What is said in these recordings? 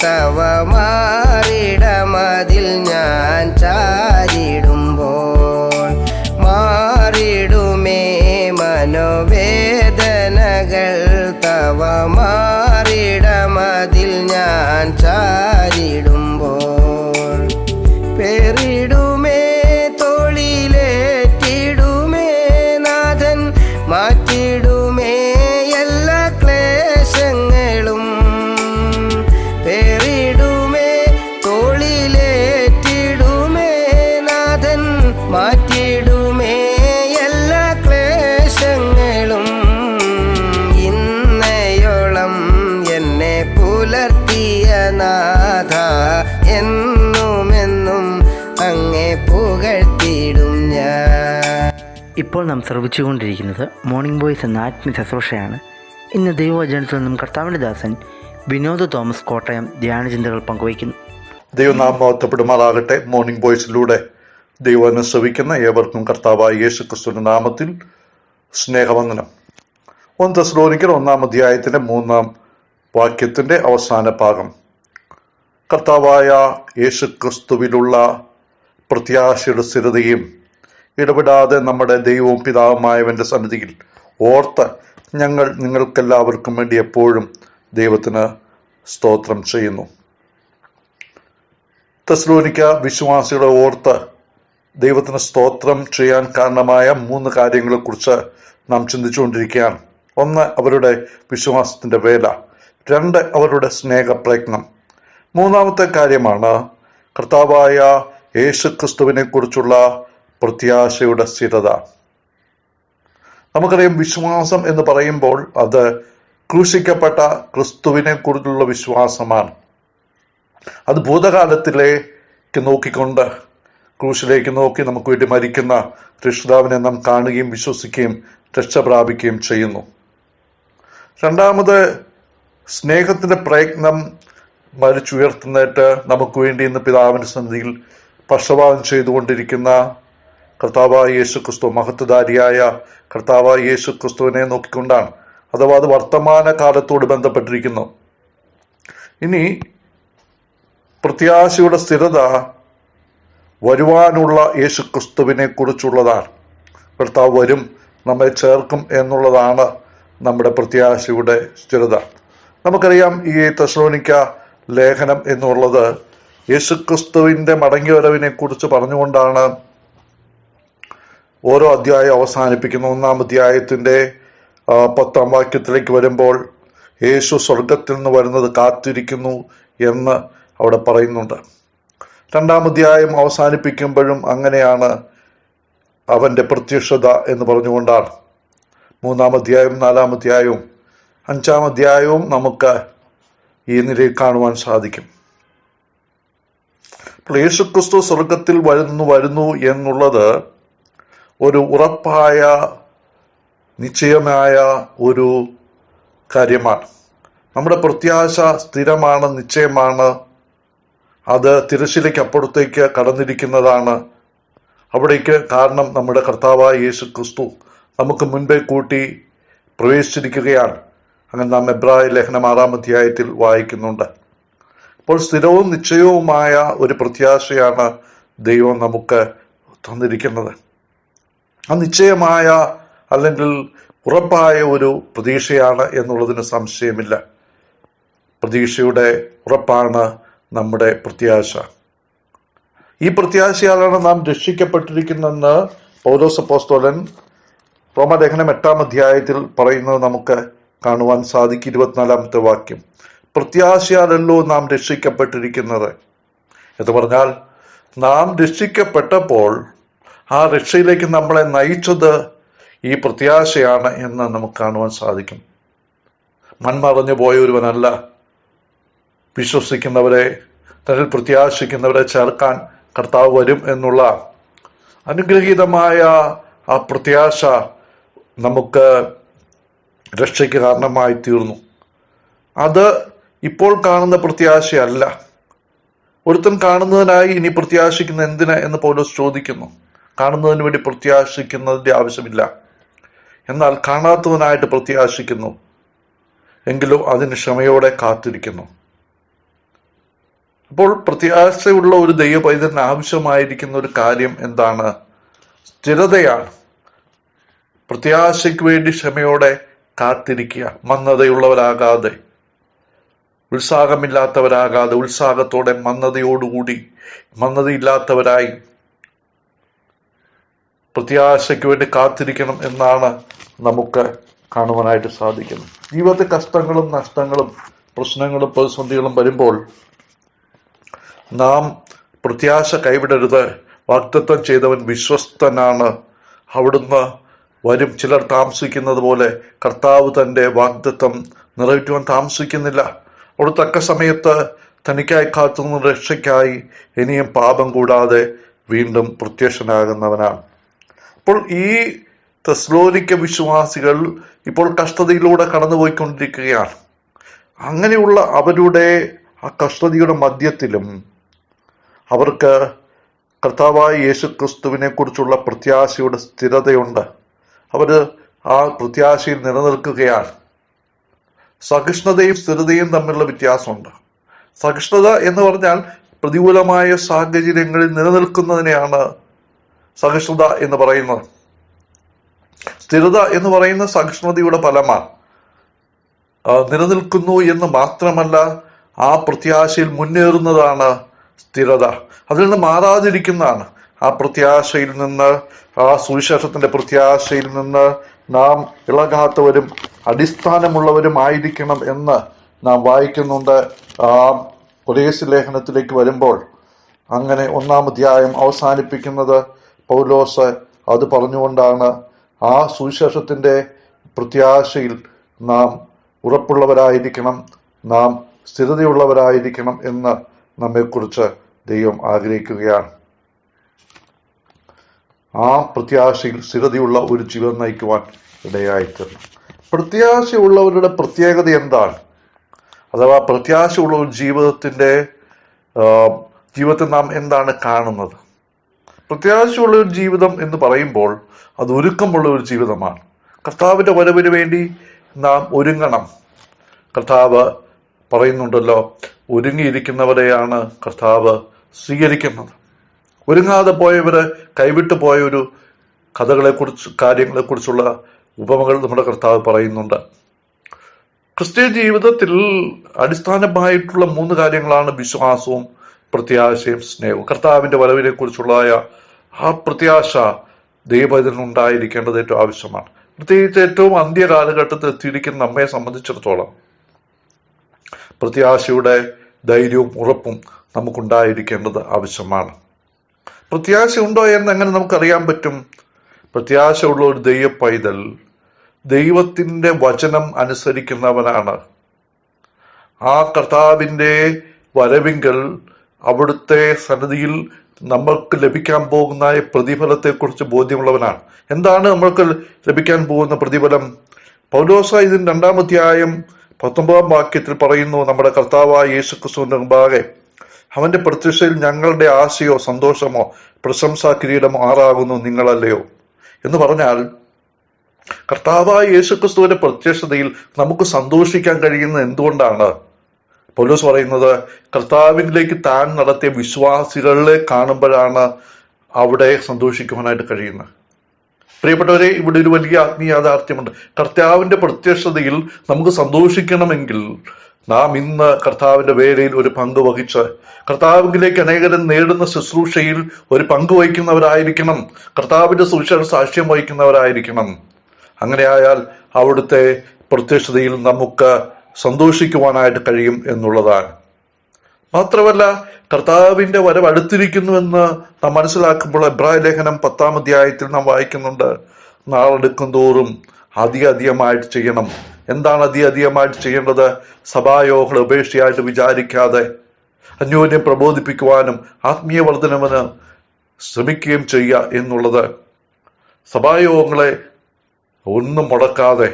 തവ മാറിടമതിൽ ഞാൻ ചാരിടുമ്പോൾ മാറിടുമേ മനോവേദനകൾ തവ മാറിടമതിൽ ഞാൻ ചാരിടുമ്പോൾ പേറിടുമേ തോളിലേറ്റിടുമേ നാഥൻ മാറ്റിടുമേ എല്ലാ ക്ലേശങ്ങളും പേറിടുമേ തോളിലേറ്റിടുമേ നാഥൻ മാറ്റിടുമേ എല്ലാ ക്ലേശങ്ങളും ഇന്നയോളം എന്നെ പുലർത്തിയ നാഥ എന്നുമെന്നും അങ്ങേ പുകഴ്ത്തിയിടും ഞാൻ. ഇപ്പോൾ നാം ശ്രവിച്ചുകൊണ്ടിരിക്കുന്നത് മോർണിംഗ് വോയിസ് എന്ന ആത്മീയ ശുശ്രൂഷയാണ്. ഇന്ന് ദൈവവചനത്തിൽ നിന്നും കർത്താവിൻ്റെ ദാസൻ വിനോദ് തോമസ് കോട്ടയം ധ്യാനചിന്തകൾ പങ്കുവയ്ക്കുന്നു. ദൈവനാമം മഹത്വപ്പെടുമാറാകട്ടെ. മോർണിംഗ് വോയിസിലൂടെ ദൈവവചനം ശ്രവിക്കുന്ന ഏവർക്കും കർത്താവായ യേശു ക്രിസ്തുവിന്റെ നാമത്തിൽ സ്നേഹവന്ദനം. 1 തെസ്സലോനിക്കർ 1-ാം അധ്യായത്തിന്റെ 3-ാം വാക്യത്തിന്റെ അവസാന ഭാഗം കർത്താവായ യേശു ക്രിസ്തുവിലുള്ള പ്രത്യാശയുടെ സ്ഥിരതയും ഇടപെടാതെ നമ്മുടെ ദൈവവും പിതാവുമായവന്റെ സന്നിധിയിൽ ഓർത്ത് ഞങ്ങൾ നിങ്ങൾക്കെല്ലാവർക്കും വേണ്ടി എപ്പോഴും ദൈവത്തിന് സ്തോത്രം ചെയ്യുന്നു. തെസ്സലോനിക്ക വിശ്വാസികളെ ഓർത്ത് ദൈവത്തിന് സ്തോത്രം ചെയ്യാൻ കാരണമായ 3 കാര്യങ്ങളെക്കുറിച്ച് നാം ചിന്തിച്ചുകൊണ്ടിരിക്കുകയാണ്. 1, അവരുടെ വിശ്വാസത്തിന്റെ വേല. 2, അവരുടെ സ്നേഹപ്രയത്നം. 3-ാമത്തെ കാര്യമാണ് കർത്താവായ യേശു ക്രിസ്തുവിനെ കുറിച്ചുള്ള പ്രത്യാശയുടെ സ്ഥിരത. നമുക്കറിയാം, വിശ്വാസം എന്ന് പറയുമ്പോൾ അത് ക്രൂശിക്കപ്പെട്ട ക്രിസ്തുവിനെ കുറിച്ചുള്ള വിശ്വാസമാണ്. അത് ഭൂതകാലത്തിലേക്ക് നോക്കിക്കൊണ്ട് ക്രൂശിലേക്ക് നോക്കി നമുക്ക് വേണ്ടി മരിക്കുന്ന രക്ഷിതാവിനെ നാം കാണുകയും വിശ്വസിക്കുകയും രക്ഷ പ്രാപിക്കുകയും ചെയ്യുന്നു. 2-ാമത് സ്നേഹത്തിന്റെ പ്രയത്നം. മരിച്ചുയർത്തുന്നിട്ട് നമുക്ക് വേണ്ടി ഇന്ന് പിതാവിന്റെ സന്നിധിയിൽ പക്ഷപാതം ചെയ്തുകൊണ്ടിരിക്കുന്ന കർത്താവായ യേശു ക്രിസ്തു, മഹത്വധാരിയായ കർത്താവായ യേശു ക്രിസ്തുവിനെ നോക്കിക്കൊണ്ടാണ്. അഥവാ അത് വർത്തമാന കാലത്തോട് ബന്ധപ്പെട്ടിരിക്കുന്നു. ഇനി പ്രത്യാശയുടെ സ്ഥിരത വരുവാനുള്ള യേശു ക്രിസ്തുവിനെ കുറിച്ചുള്ളതാണ്. കർത്താവ് വരും, നമ്മെ ചേർക്കും എന്നുള്ളതാണ് നമ്മുടെ പ്രത്യാശയുടെ സ്ഥിരത. നമുക്കറിയാം, ഈ തെസ്സലോനിക്ക ലേഖനം എന്നുള്ളത് യേശുക്രിസ്തുവിന്റെ മടങ്ങിവരവിനെ കുറിച്ച് പറഞ്ഞുകൊണ്ടാണ് ഓരോ അധ്യായം അവസാനിപ്പിക്കുന്നത്. 1-ാം അധ്യായത്തിന്റെ 10-ാം വാക്യത്തിലേക്ക് വരുമ്പോൾ യേശു സ്വർഗത്തിൽ നിന്ന് വരുന്നത് കാത്തിരിക്കുന്നു എന്ന് അവിടെ പറയുന്നുണ്ട്. 2-ാം അധ്യായം അവസാനിപ്പിക്കുമ്പോഴും അങ്ങനെയാണ്, അവന്റെ പ്രത്യക്ഷത എന്ന് പറഞ്ഞുകൊണ്ടാണ്. 3-ാം അധ്യായം 4-ാം അധ്യായവും 5-ാം അധ്യായവും നമുക്ക് ഈ നിലയിൽ കാണുവാൻ സാധിക്കും. യേശുക്രിസ്തു സ്വർഗത്തിൽ വരുന്നു എന്നുള്ളത് ഒരു ഉറപ്പായ നിശ്ചയമായ ഒരു കാര്യമാണ്. നമ്മുടെ പ്രത്യാശ സ്ഥിരമാണ്, നിശ്ചയമാണ്. അത് തിരശ്ശീലയ്ക്ക് അപ്പുറത്തേക്ക് കടന്നിരിക്കുന്നതാണ്. അവിടേക്ക് കാരണം നമ്മുടെ കർത്താവായ യേശു ക്രിസ്തു നമുക്ക് മുൻപേ കൂട്ടി പ്രവേശിച്ചിരിക്കുകയാണ്. അങ്ങനെ നാം എബ്രായ ലേഖനം 6-ാം അധ്യായത്തിൽ വായിക്കുന്നുണ്ട്. അപ്പോൾ സ്ഥിരവും നിശ്ചയവുമായ ഒരു പ്രത്യാശയാണ് ദൈവം നമുക്ക് തന്നിരിക്കുന്നത്. ആ നിശ്ചയമായ അല്ലെങ്കിൽ ഉറപ്പായ ഒരു പ്രതീക്ഷയാണ് എന്നുള്ളതിന് സംശയമില്ല. പ്രതീക്ഷയുടെ ഉറപ്പാണ് നമ്മുടെ പ്രത്യാശ. ഈ പ്രത്യാശയാലാണ് നാം രക്ഷിക്കപ്പെട്ടിരിക്കുന്നതെന്ന് പൗലോസ് അപ്പോസ്തലൻ റോമാലേഖനം 8-ാം അധ്യായത്തിൽ പറയുന്നത് നമുക്ക് കാണുവാൻ സാധിക്കും. 24-ാമത്തെ വാക്യം, പ്രത്യാശയാലല്ലോ നാം രക്ഷിക്കപ്പെട്ടിരിക്കുന്നത് എന്ന് പറഞ്ഞാൽ, നാം രക്ഷിക്കപ്പെട്ടപ്പോൾ ആ രക്ഷയിലേക്ക് നമ്മളെ നയിച്ചത് ഈ പ്രത്യാശയാണ് എന്ന് നമുക്ക് കാണുവാൻ സാധിക്കും. മൺമറഞ്ഞു പോയ ഒരുവനല്ല വിശ്വസിക്കുന്നവരെ, തന്നിൽ പ്രത്യാശിക്കുന്നവരെ ചേർക്കാൻ കർത്താവ് വരും എന്നുള്ള അനുഗ്രഹീതമായ ആ പ്രത്യാശ നമുക്ക് രക്ഷയ്ക്ക് കാരണമായി തീർന്നു. അത് ഇപ്പോൾ കാണുന്ന പ്രത്യാശയല്ല. ഒരുത്തൻ കാണുന്നതിനായി ഇനി പ്രത്യാശിക്കുന്ന എന്തിന് എന്ന് പൗലോസ് ചോദിക്കുന്നു. കാണുന്നതിന് വേണ്ടി പ്രത്യാശിക്കുന്നതിന്റെ ആവശ്യമില്ല, എന്നാൽ കാണാത്തവനായിട്ട് പ്രത്യാശിക്കുന്നു, എങ്കിലും അതിന് ക്ഷമയോടെ കാത്തിരിക്കുന്നു. അപ്പോൾ പ്രത്യാശയുള്ള ഒരു ദൈവ പൈതലിന് ആവശ്യമായിരിക്കുന്ന ഒരു കാര്യം എന്താണ്? സ്ഥിരതയാണ്. പ്രത്യാശയ്ക്ക് വേണ്ടി ക്ഷമയോടെ കാത്തിരിക്കുക, മന്ദതയുള്ളവരാകാതെ, ഉത്സാഹമില്ലാത്തവരാകാതെ, ഉത്സാഹത്തോടെ മന്ദതയോടുകൂടി, മന്ദതയില്ലാത്തവരായി പ്രത്യാശയ്ക്ക് വേണ്ടി കാത്തിരിക്കണം എന്നാണ് നമുക്ക് കാണുവാനായിട്ട് സാധിക്കുന്നത്. ജീവിതത്തിൽ കഷ്ടങ്ങളും നഷ്ടങ്ങളും പ്രശ്നങ്ങളും പ്രതിസന്ധികളും വരുമ്പോൾ നാം പ്രത്യാശ കൈവിടരുത്. വാഗ്ദത്തം ചെയ്തവൻ വിശ്വസ്തനാണ്, അവിടുന്ന് വരും. ചിലർ താമസിക്കുന്നത് പോലെ കർത്താവ് തൻ്റെ വാഗ്ദത്തം നിറവേറ്റുവാൻ താമസിക്കുന്നില്ല. അവിടെ തക്ക സമയത്ത് തനിക്കായി കാത്തുനിന്ന രക്ഷയ്ക്കായി ഇനിയും പാപം കൂടാതെ വീണ്ടും പ്രത്യക്ഷനാകുന്നവനാണ്. അപ്പോൾ ഈ തെസ്സലോനിക്ക വിശ്വാസികൾ ഇപ്പോൾ കഷ്ടതയിലൂടെ കടന്നുപോയിക്കൊണ്ടിരിക്കുകയാണ്. അങ്ങനെയുള്ള അവരുടെ ആ കഷ്ടതയുടെ മധ്യത്തിലും അവർക്ക് കർത്താവായ യേശു ക്രിസ്തുവിനെ കുറിച്ചുള്ള പ്രത്യാശയുടെ സ്ഥിരതയുണ്ട്. അവർ ആ പ്രത്യാശയിൽ നിലനിൽക്കുകയാണ്. സഹിഷ്ണുതയും സ്ഥിരതയും തമ്മിലുള്ള വ്യത്യാസമുണ്ട്. സഹിഷ്ണുത എന്ന് പറഞ്ഞാൽ പ്രതികൂലമായ സാഹചര്യങ്ങളിൽ നിലനിൽക്കുന്നതിനെയാണ് സഹിഷ്ണുത എന്ന് പറയുന്നത്. സ്ഥിരത എന്ന് പറയുന്ന സഹിഷ്ണുതയുടെ ഫലമാണ്. നിലനിൽക്കുന്നു എന്ന് മാത്രമല്ല, ആ പ്രത്യാശയിൽ മുന്നേറുന്നതാണ് സ്ഥിരത. അതിൽ നിന്ന് മാറാതിരിക്കുന്നതാണ്. ആ പ്രത്യാശയിൽ നിന്ന്, ആ സുവിശേഷത്തിന്റെ പ്രത്യാശയിൽ നിന്ന് നാം ഇളകാത്തവരും അടിസ്ഥാനമുള്ളവരുമായിരിക്കണം എന്ന് നാം വായിക്കുന്നുണ്ട്. ആ കൊരിന്ത്യർ ലേഖനത്തിലേക്ക് വരുമ്പോൾ അങ്ങനെ 1-ാം അധ്യായം അവസാനിപ്പിക്കുന്നത് പൗലോസ് അത് പറഞ്ഞുകൊണ്ടാണ്. ആ സുവിശേഷത്തിന്റെ പ്രത്യാശയിൽ നാം ഉറപ്പുള്ളവരായിരിക്കണം, നാം സ്ഥിരതയുള്ളവരായിരിക്കണം എന്ന് നമ്മെക്കുറിച്ച് ദൈവം ആഗ്രഹിക്കുകയാണ്. ആ പ്രത്യാശയിൽ സ്ഥിരതയുള്ള ഒരു ജീവിതം നയിക്കുവാൻ ഇടയായിത്തീരണം. പ്രത്യാശയുള്ളവരുടെ പ്രത്യേകത എന്താണ്? അഥവാ പ്രത്യാശയുള്ള ഒരു ജീവിതത്തിൽ നാം എന്താണ് കാണുന്നത്? പ്രത്യാശയുള്ള ഒരു ജീവിതം എന്ന് പറയുമ്പോൾ അത് ഒരുക്കമുള്ള ഒരു ജീവിതമാണ്. കർത്താവിന്റെ വരവിന് വേണ്ടി നാം ഒരുങ്ങണം. കർത്താവ് പറയുന്നുണ്ടല്ലോ, ഒരുങ്ങിയിരിക്കുന്നവരെയാണ് കർത്താവ് സ്വീകരിക്കുന്നത്. ഒരുങ്ങാതെ പോയവര്, കൈവിട്ടു പോയ ഒരു കാര്യങ്ങളെക്കുറിച്ചുള്ള ഉപമകൾ നമ്മുടെ കർത്താവ് പറയുന്നുണ്ട്. ക്രിസ്ത്യൻ ജീവിതത്തിൽ അടിസ്ഥാനമായിട്ടുള്ള 3 കാര്യങ്ങളാണ് വിശ്വാസവും പ്രത്യാശയും സ്നേഹവും. കർത്താവിന്റെ വരവിനെ കുറിച്ചുള്ള ആ പ്രത്യാശ ദൈവപൈതലിനുണ്ടായിരിക്കേണ്ടത് ഏറ്റവും ആവശ്യമാണ്. പ്രത്യേകിച്ച് ഏറ്റവും അന്ത്യ കാലഘട്ടത്തിൽ എത്തിയിരിക്കുന്ന നമ്മെ സംബന്ധിച്ചിടത്തോളം പ്രത്യാശയുടെ ധൈര്യവും ഉറപ്പും നമുക്കുണ്ടായിരിക്കേണ്ടത് ആവശ്യമാണ്. പ്രത്യാശ ഉണ്ടോ എന്ന് എങ്ങനെ നമുക്കറിയാൻ പറ്റും? പ്രത്യാശ ഉള്ള ഒരു ദൈവ പൈതൽ ദൈവത്തിന്റെ വചനം അനുസരിക്കുന്നവനാണ്. ആ കർത്താവിന്റെ വരവിങ്കൽ അവിടുത്തെ സന്നിധിയിൽ നമ്മൾക്ക് ലഭിക്കാൻ പോകുന്ന പ്രതിഫലത്തെക്കുറിച്ച് ബോധ്യമുള്ളവനാണ്. എന്താണ് നമ്മൾക്ക് ലഭിക്കാൻ പോകുന്ന പ്രതിഫലം? പൗലോസ ഇതിന് 2-ാം അധ്യായം 19-ാം വാക്യത്തിൽ പറയുന്നു, നമ്മുടെ കർത്താവായ യേശു ക്രിസ്തുവിന്റെ മുമ്പാകെ അവന്റെ പ്രത്യക്ഷയിൽ ഞങ്ങളുടെ ആശയോ സന്തോഷമോ പ്രശംസാ കിരീടമോ ആറാകുന്നു നിങ്ങളല്ലയോ എന്ന് പറഞ്ഞാൽ, കർത്താവായ യേശു ക്രിസ്തുവിന്റെ പ്രത്യക്ഷതയിൽ നമുക്ക് സന്തോഷിക്കാൻ കഴിയുന്നത് എന്തുകൊണ്ടാണ്? പൗലോസ് പറയുന്നത്, കർത്താവിലേക്ക് താൻ നടത്തിയ വിശ്വാസികളെ കാണുമ്പോഴാണ് അവിടെ സന്തോഷിക്കുവാനായിട്ട് കഴിയുന്നത്. പ്രിയപ്പെട്ടവരെ, ഇവിടെ ഒരു വലിയ ആത്മീയ യാഥാർത്ഥ്യമുണ്ട്. കർത്താവിന്റെ പ്രത്യക്ഷതയിൽ നമുക്ക് സന്തോഷിക്കണമെങ്കിൽ നാം ഇന്ന് കർത്താവിന്റെ വേലയിൽ ഒരു പങ്ക് വഹിച്ച് കർത്താവിലേക്ക് അനേകരെ നേടുന്ന ശുശ്രൂഷയിൽ ഒരു പങ്ക് വഹിക്കുന്നവരായിരിക്കണം. കർത്താവിന്റെ സുവിശേഷ സാക്ഷ്യം വഹിക്കുന്നവരായിരിക്കണം. അങ്ങനെയായാൽ അവിടുത്തെ പ്രത്യക്ഷതയിൽ നമുക്ക് സന്തോഷിക്കുവാനായിട്ട് കഴിയും എന്നുള്ളതാണ്. മാത്രമല്ല, കർത്താവിന്റെ വരവ് അടുത്തിരിക്കുന്നുവെന്ന് നാം മനസ്സിലാക്കുമ്പോൾ എബ്രായ ലേഖനം 10-ാം അധ്യായത്തിൽ നാം വായിക്കുന്നുണ്ട്, നാളെടുക്കും തോറും അധികമായിട്ട് ചെയ്യണം. എന്താണ് അധികമായിട്ട് ചെയ്യേണ്ടത്? സഭായോഗങ്ങളെ ഉപേക്ഷയായിട്ട് വിചാരിക്കാതെ അന്യോന്യം പ്രബോധിപ്പിക്കുവാനും ആത്മീയ വർധനവിന് ശ്രമിക്കുകയും ചെയ്യുക എന്നുള്ളത്. സഭായോഗങ്ങളെ ഒന്നും മുടക്കാതെ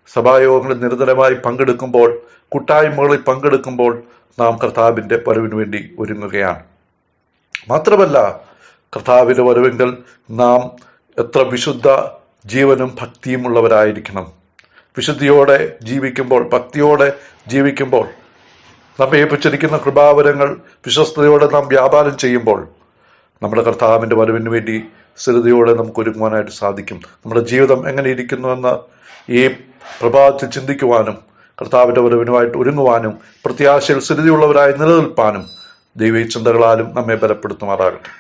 സഭായോഗങ്ങളിൽ നിരന്തരമായി പങ്കെടുക്കുമ്പോൾ, കൂട്ടായ്മകളിൽ പങ്കെടുക്കുമ്പോൾ നാം കർത്താവിന്റെ വരവിന് വേണ്ടി ഒരുങ്ങുകയാണ്. മാത്രമല്ല, കർത്താവിന്റെ വരവെങ്കിൽ നാം എത്ര വിശുദ്ധ ജീവനും ഭക്തിയും ഉള്ളവരായിരിക്കണം. വിശുദ്ധിയോടെ ജീവിക്കുമ്പോൾ, ഭക്തിയോടെ ജീവിക്കുമ്പോൾ നമ്മെ ഏൽപ്പിച്ചിരിക്കുന്ന കൃപാവരങ്ങൾ വിശ്വസ്തയോടെ നാം വ്യാപാരം ചെയ്യുമ്പോൾ നമ്മുടെ കർത്താവിൻ്റെ വരവിന് വേണ്ടി സ്ഥിരതയോടെ നമുക്ക് ഒരുങ്ങുവാനായിട്ട് സാധിക്കും. നമ്മുടെ ജീവിതം എങ്ങനെ ഇരിക്കുന്നുവെന്ന് ഈ പ്രഭാതത്തിൽ ചിന്തിക്കുവാനും കർത്താവിൻ്റെ വരവിനുമായിട്ട് ഒരുങ്ങുവാനും പ്രത്യാശയിൽ സ്ഥിരതയുള്ളവരായി നിലനിൽപ്പാനും ദൈവീയ ചിന്തകളാലും നമ്മെ ബലപ്പെടുത്തുമാറാകട്ടെ.